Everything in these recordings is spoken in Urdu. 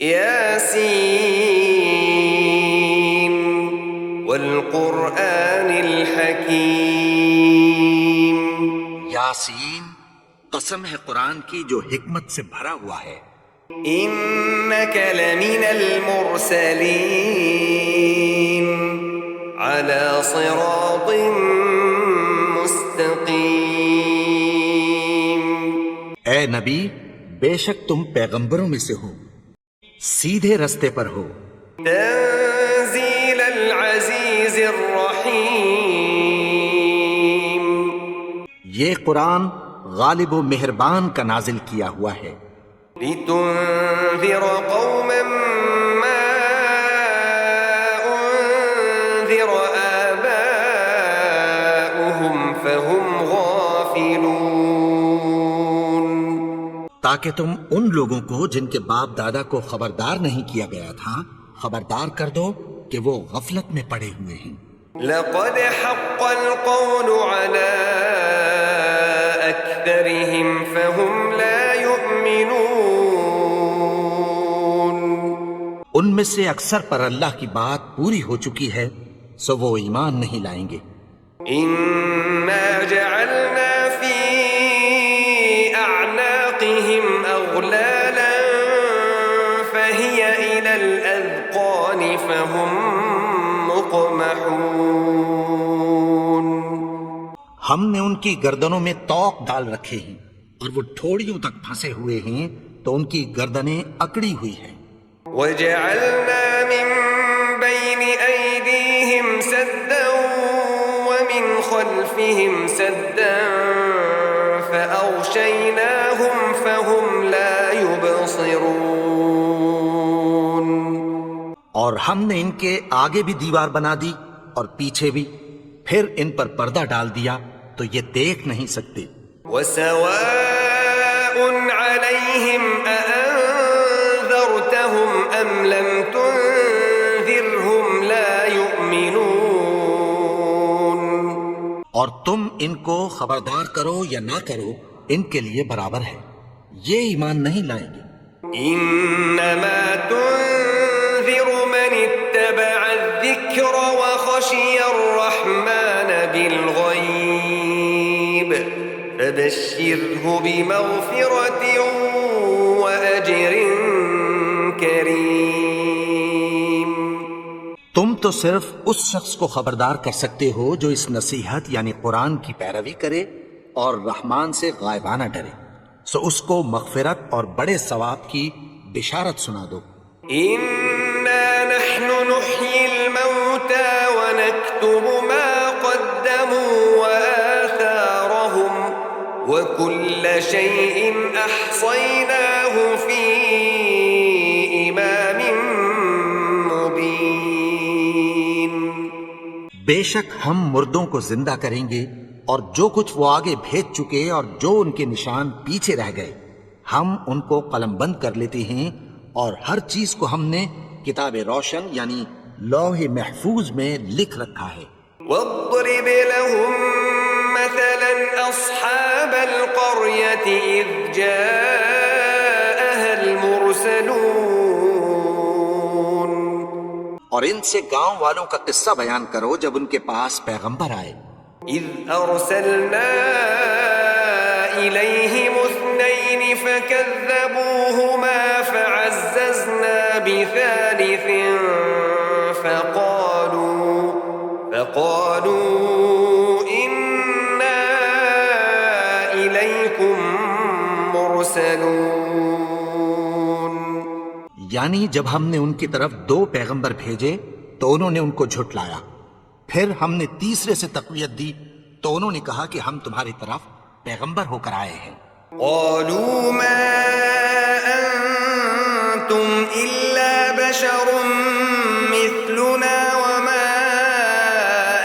یاسین والقرآن الحکیم. یاسین، قسم ہے قرآن کی جو حکمت سے بھرا ہوا ہے. انک لمن المرسلین علی صراط مستقیم. اے نبی، بے شک تم پیغمبروں میں سے ہو، سیدھے رستے پر ہو. تنزیل العزیز الرحیم. یہ قرآن غالب و مہربان کا نازل کیا ہوا ہے. لتنذر قوما ما انذر آباؤهم فهم غافلون. تاکہ تم ان لوگوں کو جن کے باپ دادا کو خبردار نہیں کیا گیا تھا خبردار کر دو کہ وہ غفلت میں پڑے ہوئے ہیں. لقد حق القول على أكثرهم فهم لا يؤمنون. ان میں سے اکثر پر اللہ کی بات پوری ہو چکی ہے سو وہ ایمان نہیں لائیں گے. إنا جعلنا في أعناقهم أغلالا فهي إلى الأذقان فهم مقمحون. ہم نے ان کی گردنوں میں طوق ڈال رکھے ہیں اور وہ ٹھوڑیوں تک پھنسے ہوئے ہیں تو ان کی گردنیں اکڑی ہوئی ہیں. وجعلنا من بين أيديهم سدا ومن خلفهم سدا فأغشيناهم فهم لا يبصرون. اور ہم نے ان کے آگے بھی دیوار بنا دی اور پیچھے بھی، پھر ان پر پردہ ڈال دیا تو یہ دیکھ نہیں سکتے. وسواء عليهم أأنذرتهم أم لم تنذرهم لا يؤمنون. اور تم ان کو خبردار کرو یا نہ کرو ان کے لیے برابر ہے، یہ ایمان نہیں لائیں گے. انما تنذر من اتبع الذکر وخشی الرحمن بالغیب فبشره بمغفرة وأجر کریم. تم تو صرف اس شخص کو خبردار کر سکتے ہو جو اس نصیحت یعنی قرآن کی پیروی کرے اور رحمان سے غائبانہ ڈرے، سو اس کو مغفرت اور بڑے ثواب کی بشارت سنا دو. انا نحن نحيي الموتى ونكتب ما قدموا وآثارهم وكل شيء أحصيناه في إمام مبين. بے شک ہم مردوں کو زندہ کریں گے اور جو کچھ وہ آگے بھیج چکے اور جو ان کے نشان پیچھے رہ گئے ہم ان کو قلم بند کر لیتے ہیں، اور ہر چیز کو ہم نے کتاب روشن یعنی لوح محفوظ میں لکھ رکھا ہے. واضرب لهم مثلا أصحاب القرية إذ جاءها المرسلون. اور ان سے گاؤں والوں کا قصہ بیان کرو جب ان کے پاس پیغمبر آئے. إذ أرسلنا إليهم اثنين فكذبوهما فعززنا بثالث فقالوا إنا إليكم مرسلون. یعنی جب ہم نے ان کی طرف 2 پیغمبر بھیجے تو انہوں نے ان کو جھٹلایا، پھر ہم نے تیسرے سے تقویت دی تو انہوں نے کہا کہ ہم تمہاری طرف پیغمبر ہو کر آئے ہیں. قالوا ما أنتم إلا بشر مثلنا وما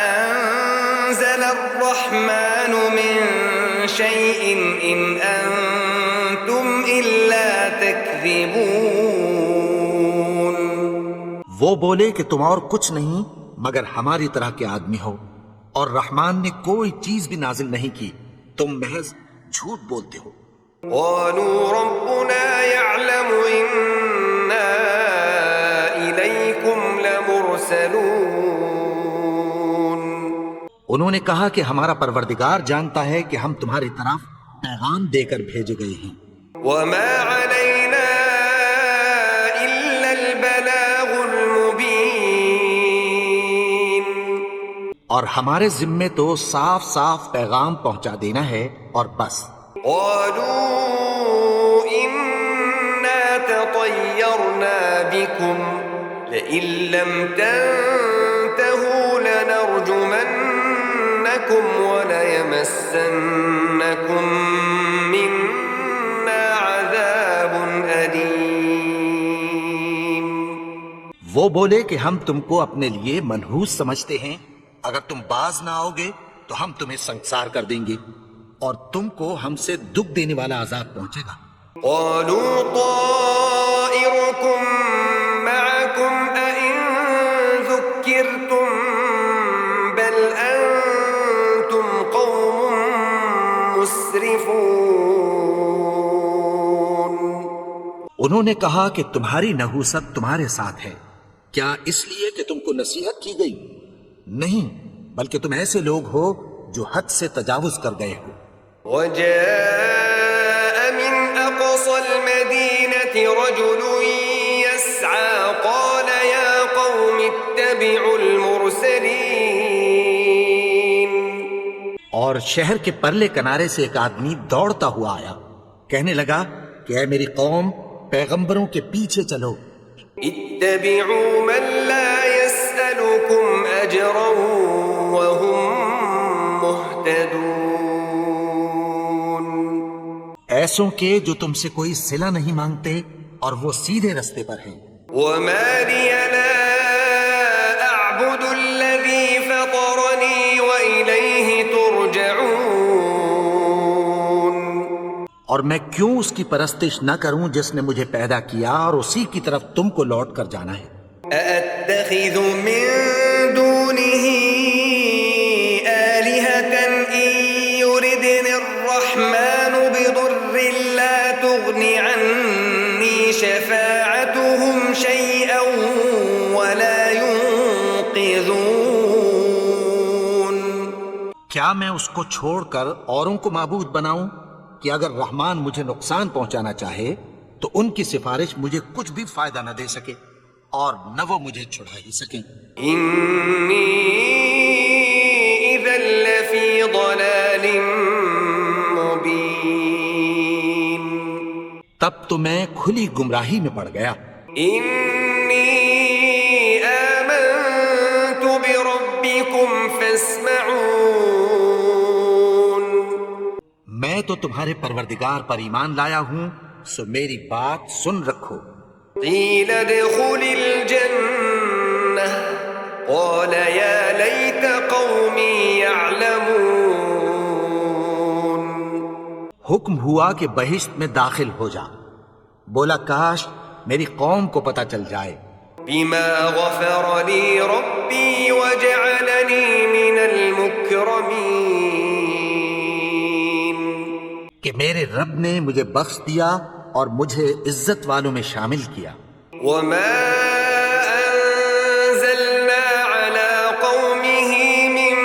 أنزل الرحمن من شيء إن أنتم إلا تكذبون. وہ بولے کہ تم اور کچھ نہیں مگر ہماری طرح کے آدمی ہو، اور رحمان نے کوئی چیز بھی نازل نہیں کی، تم محض جھوٹ بولتے ہو. قالوا ربنا يعلم إنا انہوں نے کہا کہ ہمارا پروردگار جانتا ہے کہ ہم تمہاری طرف پیغام دے کر بھیجے گئے ہیں، وما علينا إلا البلاغ المبين. اور ہمارے ذمے تو صاف صاف پیغام پہنچا دینا ہے اور بس. قالوا إنا تطيرنا بكم لئن لم تنتهوا لنرجمنكم وليمسنكم منا عذاب أليم. وہ بولے کہ ہم تم کو اپنے لیے منحوس سمجھتے ہیں، اگر تم باز نہ آؤ گے تو ہم تمہیں سنسار کر دیں گے اور تم کو ہم سے دکھ دینے والا عذاب پہنچے گا. قالوا طائركم معكم أئن ذكرتم بل أنتم قوم مسرفون. انہوں نے کہا کہ تمہاری نحوست تمہارے ساتھ ہے، کیا اس لیے کہ تم کو نصیحت کی گئی؟ نہیں، بلکہ تم ایسے لوگ ہو جو حد سے تجاوز کر گئے ہو. وجاء من أقصى المدينة رجل يسعى قال يا قوم اتبعوا المرسلين. اور شہر کے پرلے کنارے سے ایک آدمی دوڑتا ہوا آیا، کہنے لگا کہ اے میری قوم، پیغمبروں کے پیچھے چلو. اتبعوا من لا يسألكم أجرا وهم مهتدون. ایسوں کے جو تم سے کوئی صلہ نہیں مانگتے اور وہ سیدھے رستے پر ہیں. وما لي لا أعبد الذي فطرني وإليه ترجعون. اور میں کیوں اس کی پرستش نہ کروں جس نے مجھے پیدا کیا اور اسی کی طرف تم کو لوٹ کر جانا ہے. أأتخذ من دونه آلهة إن يردني الرحمن بضر لا تغن عني شفاعتهم شيئا ولا ينقذون. کیا میں اس کو چھوڑ کر اوروں کو معبود بناؤں کہ اگر رحمان مجھے نقصان پہنچانا چاہے تو ان کی سفارش مجھے کچھ بھی فائدہ نہ دے سکے اور نہ وہ مجھے چھڑا ہی سکیں. إني إذا لفي ضلال مبين. تب تو میں کھلی گمراہی میں پڑ گیا. إني آمنت بربكم فاسمعون. میں تو تمہارے پروردگار پر ایمان لایا ہوں، سو میری بات سن رکھو. قيل ادخل الجنة قال يا ليت قومي يعلمون. حکم ہوا کہ بہشت میں داخل ہو جا. بولا کاش میری قوم کو پتہ چل جائے. بما غفر لي ربي وجعلني من المكرمين. کہ میرے رب نے مجھے بخش دیا اور مجھے عزت والوں میں شامل کیا. وما أنزلنا على قومه من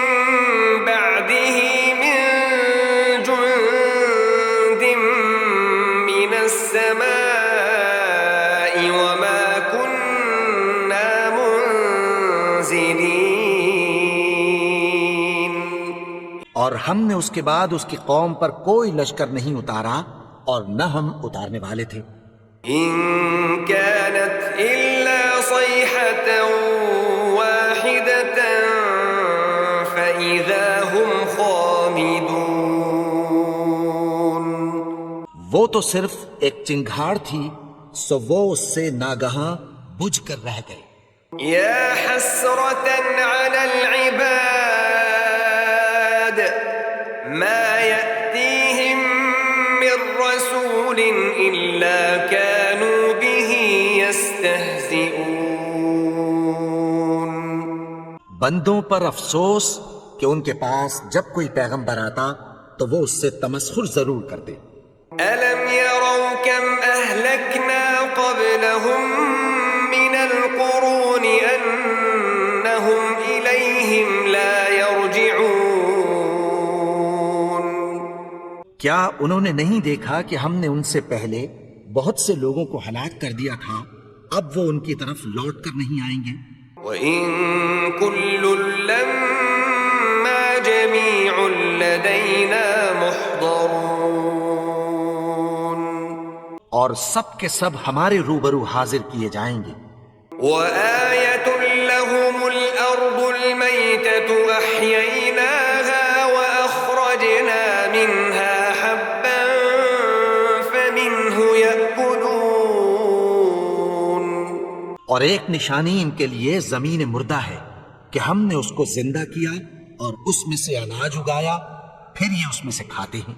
بعده من جند من السماء وما كنا منزلين. اور ہم نے اس کے بعد اس کی قوم پر کوئی لشکر نہیں اتارا اور نہ ہم اتارنے والے تھے. إن كانت إلا صيحة واحدة فإذا هم خامدون. وہ تو صرف ایک چنگھاڑ تھی، سو وہ اس سے ناگہاں بجھ کر رہ گئے. يا حسرة على العباد ما يأتيهم من رسول إلا كانوا به يستهزئون. بندوں پر افسوس کہ ان کے پاس جب کوئی پیغمبر آتا تو وہ اس سے تمسخر ضرور کرتے. ألم يروا كم أهلكنا قبلهم من القرون أنهم إليهم لا يرجعون. کیا انہوں نے نہیں دیکھا کہ ہم نے ان سے پہلے بہت سے لوگوں کو ہلاک کر دیا تھا، اب وہ ان کی طرف لوٹ کر نہیں آئیں گے؟ وَإِن كُلٌّ لَّمَّا جَمِيعٌ لَّدَيْنَا مُحْضَرُونَ، اور سب کے سب ہمارے روبرو حاضر کیے جائیں گے۔ وَآيَةٌ لَّهُمُ الْأَرْضُ الْمَيْتَةُ أَحْيَيْنَاهَا وَأَخْرَجْنَا مِنْهَا حَبًّا فَمِنْهُ يَأْكُلُونَ، اور ایک نشانی ان کے لیے زمین مردہ ہے کہ ہم نے اس کو زندہ کیا اور اس میں سے اناج اگایا، پھر یہ اس میں سے کھاتے ہیں۔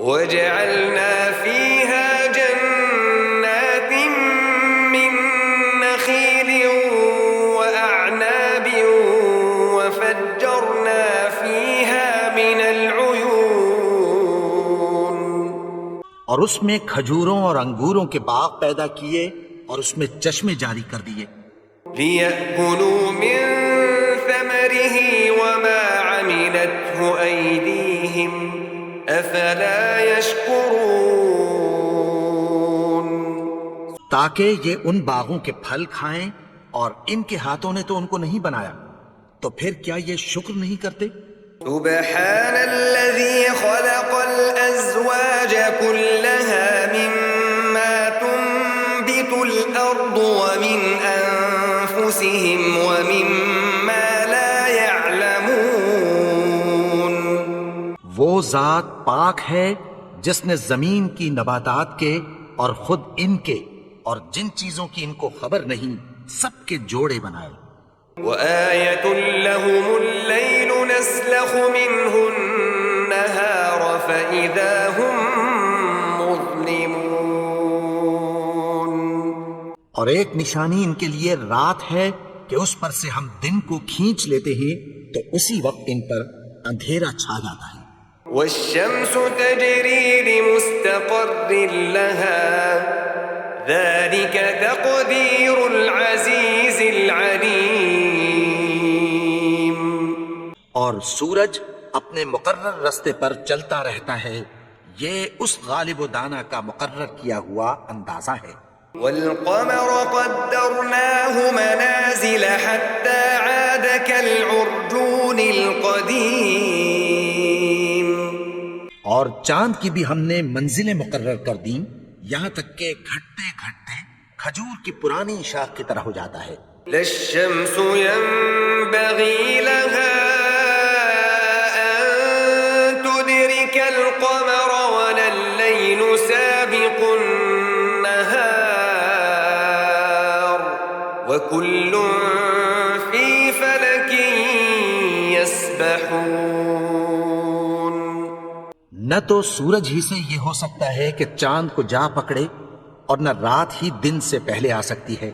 وَجَعَلْنَا فِيهَا جَنَّاتٍ مِّن نَّخِيلٍ وَأَعْنَابٍ وَفَجَّرْنَا فِيهَا مِنَ الْعُيُونِ، اور اس میں کھجوروں اور انگوروں کے باغ پیدا کیے اور اس میں چشمے جاری کر دیے، لِيَأْكُلُوا مِن ثَمَرِهِ وَمَا عَمِلَتْهُ أَيْدِيهِمْ أَفَلَا يَشْكُرُونَ، تاکہ یہ ان باغوں کے پھل کھائیں، اور ان کے ہاتھوں نے تو ان کو نہیں بنایا، تو پھر کیا یہ شکر نہیں کرتے؟ سبحان الذي خلق الأزواج كلها مما تنبت الأرض ومن أنفسهم ومما لا يعلمون، وہ ذات پاک ہے جس نے زمین کی نباتات کے اور خود ان کے اور جن چیزوں کی ان کو خبر نہیں سب کے جوڑے بنائے۔ وآية لهم الليل نسلخ منه النهار فإذا هم مظلمون، اور ایک نشانی ان کے لیے رات ہے کہ اس پر سے ہم دن کو کھینچ لیتے ہیں تو اسی وقت ان پر اندھیرا چھا جاتا ہے۔ والشمس تجري لمستقر لها ذلك تقدير العزيز العليم، اور سورج اپنے مقرر رستے پر چلتا رہتا ہے، یہ اس غالب و دانا کا مقرر کیا ہوا اندازہ ہے۔ والقمر قدرناه منازل حتى عاد كالعرجون القديم، اور چاند کی بھی ہم نے منزلیں مقرر کر دیں، یہاں تک کہ گھٹتے گھٹتے کھجور کی پرانی شاخ کی طرح ہو جاتا ہے۔ لا الشمس ينبغي لها أن تدرك القمر ولا الليل سابق النهار وكل في فلك يسبحون، نہ تو سورج ہی سے یہ ہو سکتا ہے کہ چاند کو جا پکڑے، اور نہ رات ہی دن سے پہلے آ سکتی ہے،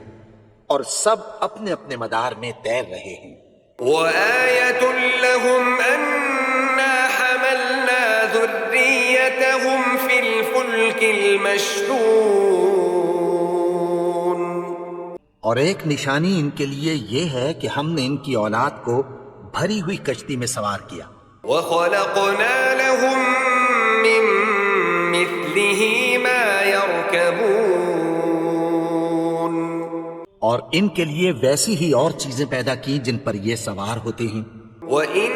اور سب اپنے اپنے مدار میں تیر رہے ہیں۔ وآية لهم أنا حملنا ذريتهم في الفلك المشحون، اور ایک نشانی ان کے لیے یہ ہے کہ ہم نے ان کی اولاد کو بھری ہوئی کشتی میں سوار کیا، وخلقنا لهم من مثله ما يركبون، اور ان کے لیے ویسی ہی اور چیزیں پیدا کی جن پر یہ سوار ہوتے ہیں۔ وإن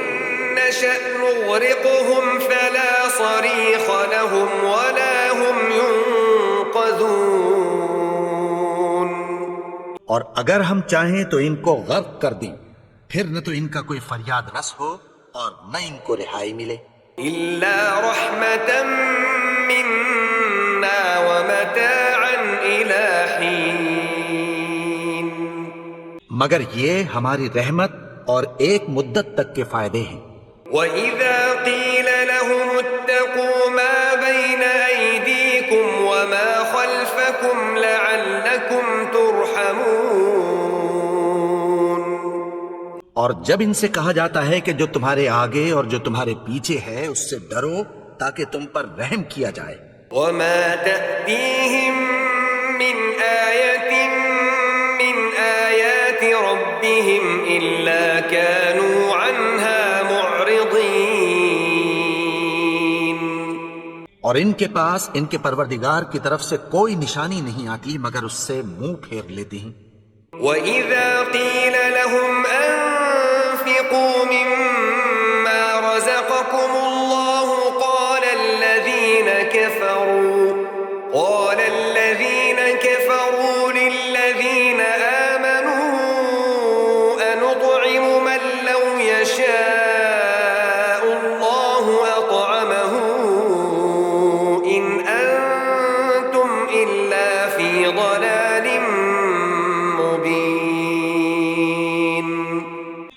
نشأ نغرقهم فلا صريخ لهم ولا هم ينقذون، اور اگر ہم چاہیں تو ان کو غرق کر دیں، پھر نہ تو ان کا کوئی فریاد رس ہو اور نہ ان کو رہائی ملے۔ إلا رحمة منا ومتاعا إلى حين، مگر یہ ہماری رحمت اور ایک مدت تک کے فائدے ہیں۔ وإذا قيل لهم اتقوا ما بين أيديكم وما خلفكم لعلكم ترحمون، اور جب ان سے کہا جاتا ہے کہ جو تمہارے آگے اور جو تمہارے پیچھے ہے اس سے ڈرو تاکہ تم پر رحم کیا جائے۔ وما تأتيهم من آية من آيات ربهم إلا كانوا عنها معرضين، اور ان کے پاس ان کے پروردگار کی طرف سے کوئی نشانی نہیں آتی مگر اس سے منہ پھیر لیتے ہیں۔ وَإِذَا قِيلَ لَهُمْ أَنفِقُوا مِمَّا رَزَقَكُمُ اللَّهُ قَالَ الَّذِينَ كَفَرُوا لِلَّذِينَ آمَنُوا أَنُطْعِمُ مَن لَّوْ يَشَاءُ اللَّهُ أَطْعَمَهُ إِنْ أَنتُمْ إِلَّا فِي ضَلَالٍ مُّبِينٍ۔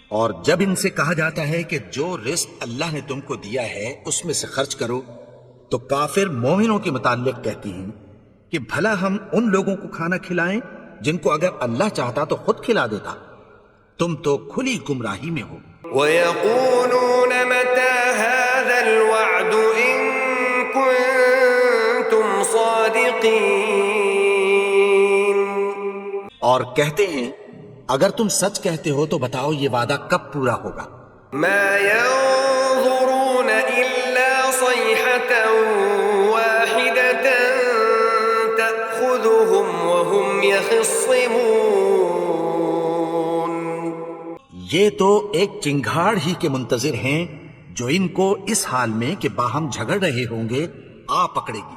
اور جب ان سے کہا جاتا ہے کہ جو رزق اللہ نے تم کو دیا ہے اس میں سے خرچ کرو، تو کافر مومنوں کے متعلق کہتی ہیں کہ بھلا ہم ان لوگوں کو کھانا کھلائیں جن کو اگر اللہ چاہتا تو خود کھلا دیتا، تم تو کھلی گمراہی میں ہو۔ وَيَقُولُونَ مَتَى هَذَا الْوَعْدُ إِن كُنتُمْ صَادِقِينَ۔ اور کہتے ہیں اگر تم سچ کہتے ہو تو بتاؤ یہ وعدہ کب پورا ہوگا؟ مَا يَنظُرُونَ إِلَّا صَيْحَةً وَاحِدَةً تَأْخُذُهُمْ وَهُمْ يَخِصِّمُونَ۔ یہ تو ایک چنگھاڑ ہی کے منتظر ہیں جو ان کو اس حال میں کہ باہم جھگڑ رہے ہوں گے آ پکڑے گی۔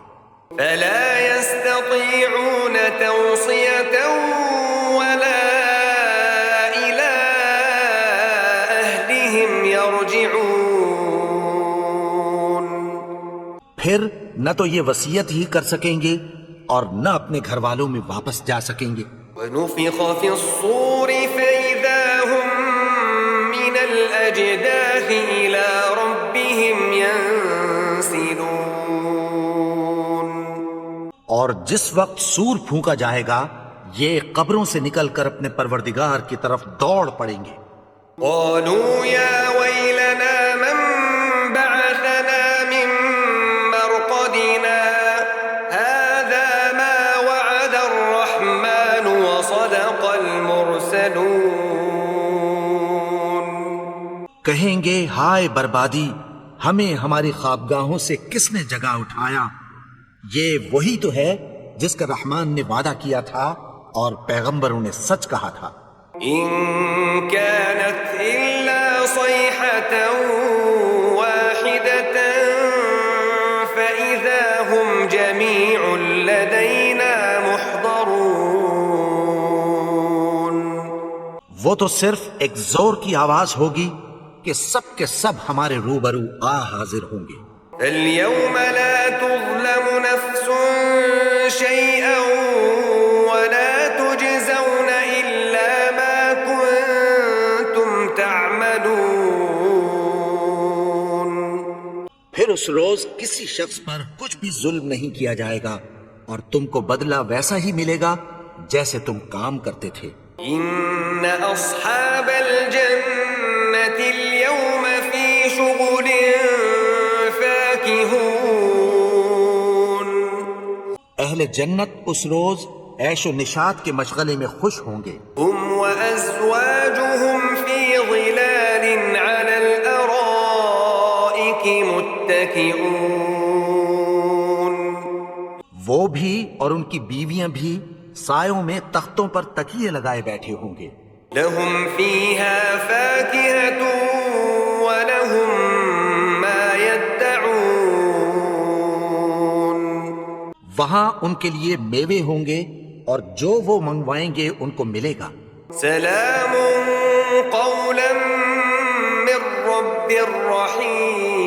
فَلَا يَسْتَطِيعُونَ تَوْصِيَةً وَلَا إِلَىٰ أَهْلِهِمْ يَرْجِعُونَ۔ پھر نہ تو یہ وصیت ہی کر سکیں گے اور نہ اپنے گھر والوں میں واپس جا سکیں گے۔ وَنُفِخَ فِي الصُّورِ فَإِذَا هُم مِّنَ الْأَجْدَاثِ إِلَىٰ رَبِّهِمْ يَنسِلُونَ۔ اور جس وقت سور پھونکا جائے گا یہ قبروں سے نکل کر اپنے پروردگار کی طرف دوڑ پڑیں گے۔ قَالُوا يَا وَيْلَنَا مَن بَعَثَنَا مِن مَّرْقَدِنَا هَٰذَا مَا وَعَدَ الرَّحْمَٰنُ وَصَدَقَ الْمُرْسَلُونَ۔ کہیں گے ہائے بربادی، ہمیں ہماری خوابگاہوں سے کس نے جگا اٹھایا؟ یہ وہی تو ہے جس کا رحمان نے وعدہ کیا تھا اور پیغمبروں نے سچ کہا تھا۔ إِن كَانَتْ إِلَّا صَيْحَةً وَاحِدَةً فَإِذَا هُمْ جَمِيعٌ لَدَيْنَا مُحْضَرُونَ۔ وہ تو صرف ایک زور کی آواز ہوگی کہ سب کے سب ہمارے روبرو آ حاضر ہوں گے۔ فَالْيَوْمَ لَا تُظْلَمُ نَفْسٌ شَيْئًا وَلَا تُجْزَوْنَ إِلَّا مَا كُنتُمْ تَعْمَلُونَ۔ پھر اس روز کسی شخص پر کچھ بھی ظلم نہیں کیا جائے گا اور تم کو بدلہ ویسا ہی ملے گا جیسے تم کام کرتے تھے۔ إِنَّ أَصْحَابَ الْجَنَّةِ الْيَوْمَ فِي شُغُلٍ فَاكِهُونَ۔ اہل جنت اس روز عیش و نشاط کے مشغلے میں خوش ہوں گے۔ هُمْ وَأَزْوَاجُهُمْ فِي ظِلَالٍ عَلَى الْأَرَائِكِ مُتَّكِئُونَ۔ وہ بھی اور ان کی بیویاں بھی سایوں میں تختوں پر تکیے لگائے بیٹھے ہوں گے۔ لَهُمْ فِيهَا فَاكِهَةٌ وَلَهُمْ مَا يَدَّعُونَ۔ وہاں ان کے لیے میوے ہوں گے اور جو وہ منگوائیں گے ان کو ملے گا۔ سلام قولا من رب رحیم۔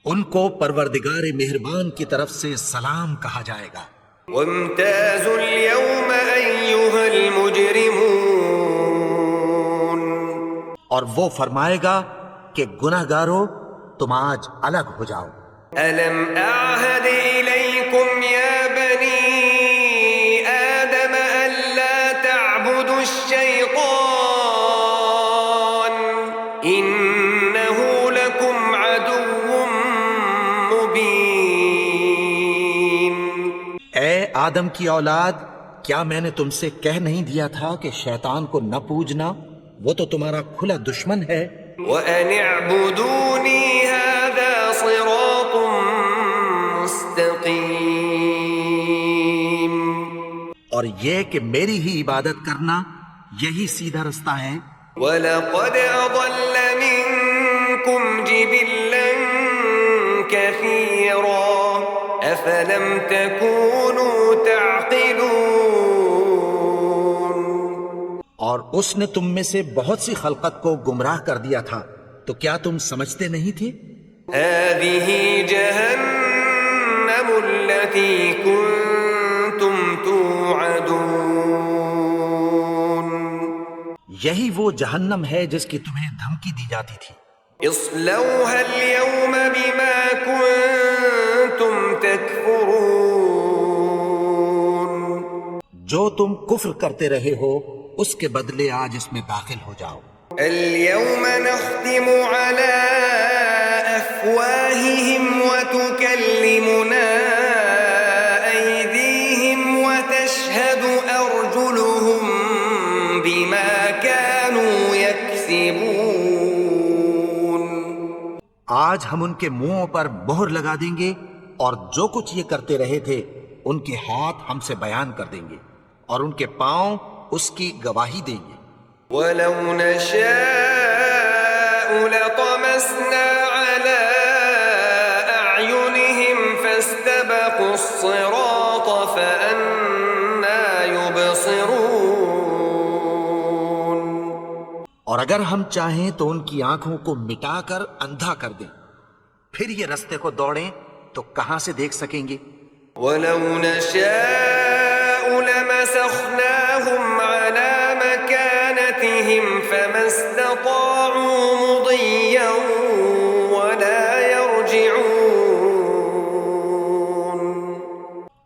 ان کو پروردگار مہربان کی طرف سے سلام کہا جائے گا۔ وامتازوا اليوم ایھا المجرمون۔ اور وہ فرمائے گا کہ گناہگارو تم آج الگ ہو جاؤ۔ ألم أعهد إليكم يا بني آدم ألا تعبدوا الشيطان إنه لكم عدو مبين۔ اے آدم کی اولاد، کیا میں نے تم سے کہہ نہیں دیا تھا کہ شیطان کو نہ پوجنا، وہ تو تمہارا کھلا دشمن ہے۔ وأن اعبدوني هذا صراط مستقیم. اور یہ کہ میری ہی عبادت کرنا یہی سیدھا رستہ ہے. وَلَقَدْ أَضَلَّ مِنكُمْ جِبِلًّا كَثِيرًا أَفَلَمْ تَكُونُوا تَعْقِلُونَ. اور اس نے تم میں سے بہت سی خلقت کو گمراہ کر دیا تھا، تو کیا تم سمجھتے نہیں تھے؟ هَذِهِ جَهَنَّمُ الَّتِي كُنتُمْ تُوعَدُونَ. یہی وہ جہنم ہے جس کی تمہیں دھمکی دی جاتی تھی. اصلوها اليوم بما كنتم تكفرون. جو تم کفر کرتے رہے ہو اس کے بدلے آج اس میں داخل ہو جاؤ. اليوم نختم على أفواههم وتكلمنا أيديهم وتشهد أرجلهم بما كانوا يكسبون. آج ہم ان کے منہوں پر مہر لگا دیں گے اور جو کچھ یہ کرتے رہے تھے ان کے ہاتھ ہم سے بیان کر دیں گے اور ان کے پاؤں اس کی گواہی دیں گے. ولو نشاء لطمسنا على أعينهم فاستبقوا الصراط فأنى يبصرون. اور اگر ہم چاہیں تو ان کی آنکھوں کو مٹا کر اندھا کر دیں، پھر یہ رستے کو دوڑیں تو کہاں سے دیکھ سکیں گے. ولو نشاء لمسخناهم على مكانتهم فما استطاعوا مضيا ولا يرجعون.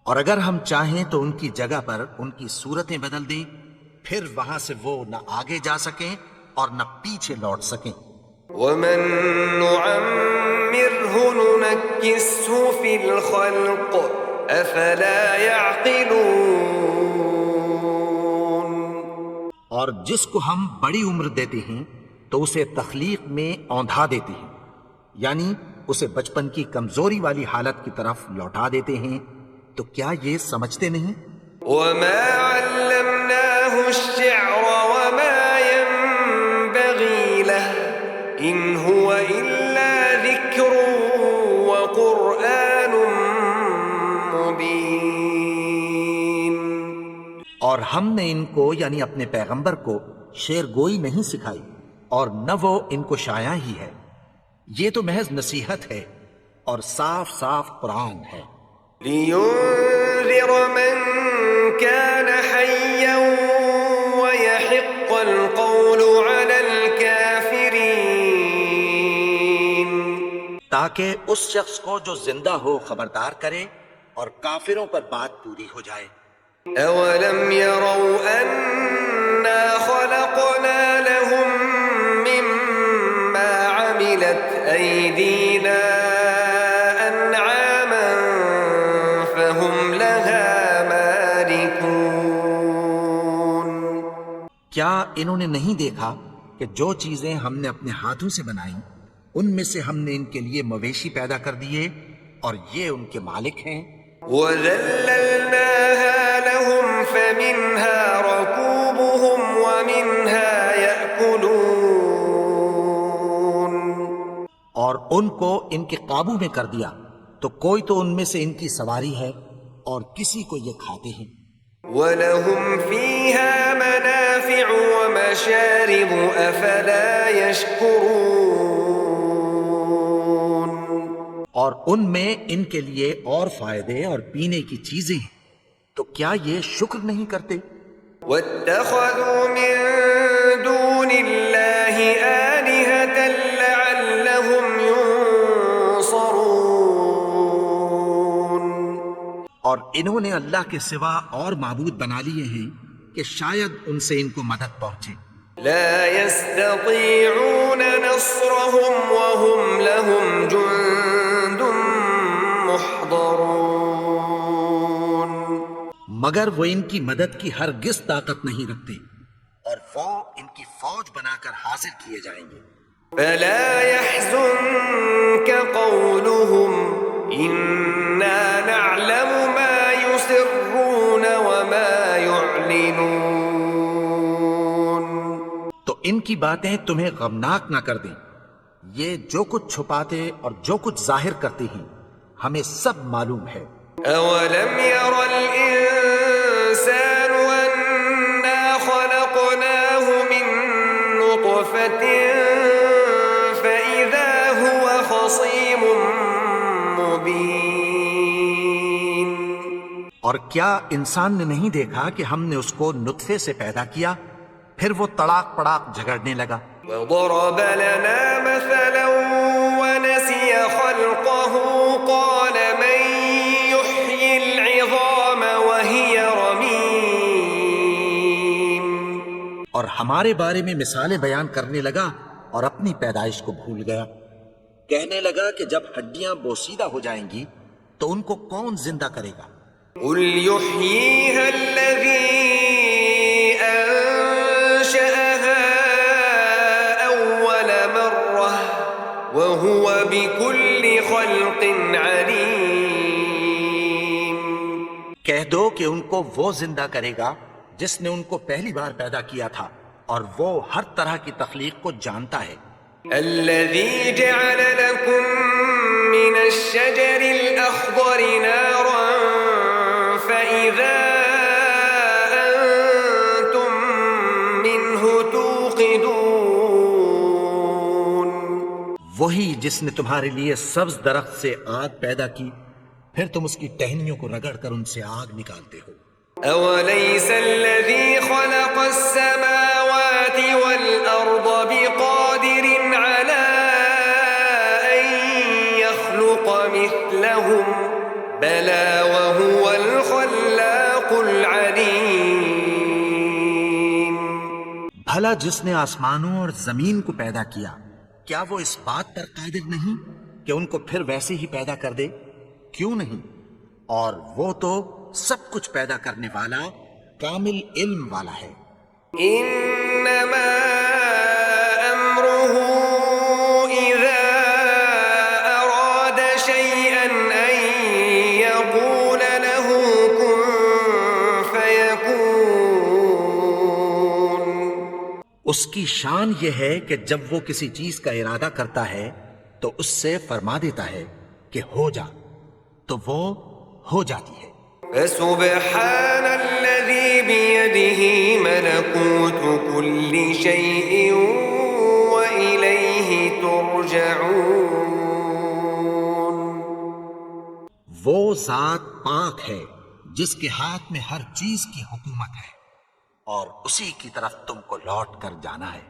اور اگر ہم چاہیں تو ان کی جگہ پر ان کی صورتیں بدل دیں، پھر وہاں سے وہ نہ آگے جا سکیں اور نہ پیچھے لوٹ سکیں. ومن نعمره ننكسه في الخلق افلا يعقلون. اور جس کو ہم بڑی عمر دیتے ہیں تو اسے تخلیق میں اوندھا دیتے ہیں، یعنی اسے بچپن کی کمزوری والی حالت کی طرف لوٹا دیتے ہیں. تو کیا یہ سمجھتے نہیں؟ وما علمناه الشعر وما ينبغي له ان هو الا ذكر وقرآن مبين. اور ہم نے ان کو یعنی اپنے پیغمبر کو شعر گوئی نہیں سکھائی اور نہ وہ ان کو شاعری ہی ہے، یہ تو محض نصیحت ہے اور صاف صاف قرآن ہے. لينذر من كان حيا ويحق القول على الكافرين. تاکہ اس شخص کو جو زندہ ہو خبردار کرے اور کافروں پر بات پوری ہو جائے. أولم يروا أنا خلقنا لهم مما عملت أيدينا أنعاما فهم لها مالكون. کیا انہوں نے نہیں دیکھا کہ جو چیزیں ہم نے اپنے ہاتھوں سے بنائیں ان میں سے ہم نے ان کے لیے مویشی پیدا کر دیے اور یہ ان کے مالک ہیں. وَذَلَّلْنَاهَا لَهُمْ فَمِنْهَا رَكُوبُهُمْ وَمِنْهَا يَأْكُلُونَ. اور ان کو ان کے قابو میں کر دیا تو کوئی تو ان میں سے ان کی سواری ہے اور کسی کو یہ کھاتے ہیں. وَلَهُمْ فِيهَا مَنَافِعُ وَمَشَارِبُ أَفَلَا يَشْكُرُونَ. اور ان میں ان کے لیے اور فائدے اور پینے کی چیزیں ہیں، تو کیا یہ شکر نہیں کرتے؟ وَاتَّخَذُوا مِن دُونِ اللَّهِ آلِهَةً لَعَلَّهُمْ يُنصَرُونَ. اور انہوں نے اللہ کے سوا اور معبود بنا لیے ہیں کہ شاید ان سے ان کو مدد پہنچے. لا يستطيعون نصرهم وهم لهم جند محضرون. مگر وہ ان کی مدد کی ہرگز طاقت نہیں رکھتے اور وہ ان کی فوج بنا کر حاضر کیے جائیں گے. فلا يحزنك قولهم إنا نعلم ما يسرون وما يعلنون. تو ان کی باتیں تمہیں غمناک نہ کر دیں. یہ جو کچھ چھپاتے اور جو کچھ ظاہر کرتے ہیں ہمیں سب معلوم ہے. أولم ير الإنسان أنا خلقناه من نطفة فإذا هو خصيم مبين. اور کیا انسان نے نہیں دیکھا کہ ہم نے اس کو نطفے سے پیدا کیا پھر وہ تڑاک پڑاک جھگڑنے لگا. وضرب لنا مثلا ونسي خلقه قال من يحيي العظام وهي رميم. اور ہمارے بارے میں مثالیں بیان کرنے لگا اور اپنی پیدائش کو بھول گیا. کہنے لگا کہ جب ہڈیاں بوسیدہ ہو جائیں گی تو ان کو کون زندہ کرے گا؟ قل يحييها الذي أنشأها أول مرة وهو بكل خلق عليم. کہہ دو کہ ان کو وہ زندہ کرے گا جس نے ان کو پہلی بار پیدا کیا تھا اور وہ ہر طرح کی تخلیق کو جانتا ہے. الذي جعل لكم من الشجر الأخضر نارا فإذا أنتم منه توقدون. وہی جس نے تمہارے لیے سبز درخت سے آگ پیدا کی پھر تم اس کی ٹہنیوں کو رگڑ کر ان سے آگ نکالتے ہو. أوليس الذي خلق السماوات والأرض بقادر على أن يخلق مثلهم بلى وهو الخلاق العليم. بھلا جس نے آسمانوں اور زمین کو پیدا کیا کیا وہ اس بات پر قادر نہیں کہ ان کو پھر ویسے ہی پیدا کر دے؟ کیوں نہیں؟ اور وہ تو سب کچھ پیدا کرنے والا کامل علم والا ہے. إنما أمره إذا أراد شيئا أن يقول له كن فيكون. اس کی شان یہ ہے کہ جب وہ کسی چیز کا ارادہ کرتا ہے تو اس سے فرما دیتا ہے کہ ہو جا تو وہ ہو جاتی ہے. فسبحان الذي بيده ملكوت كل شيء وإليه ترجعون. وہ ذات پاک ہے جس کے ہاتھ میں ہر چیز کی حکومت ہے اور اسی کی طرف تم کو لوٹ کر جانا ہے.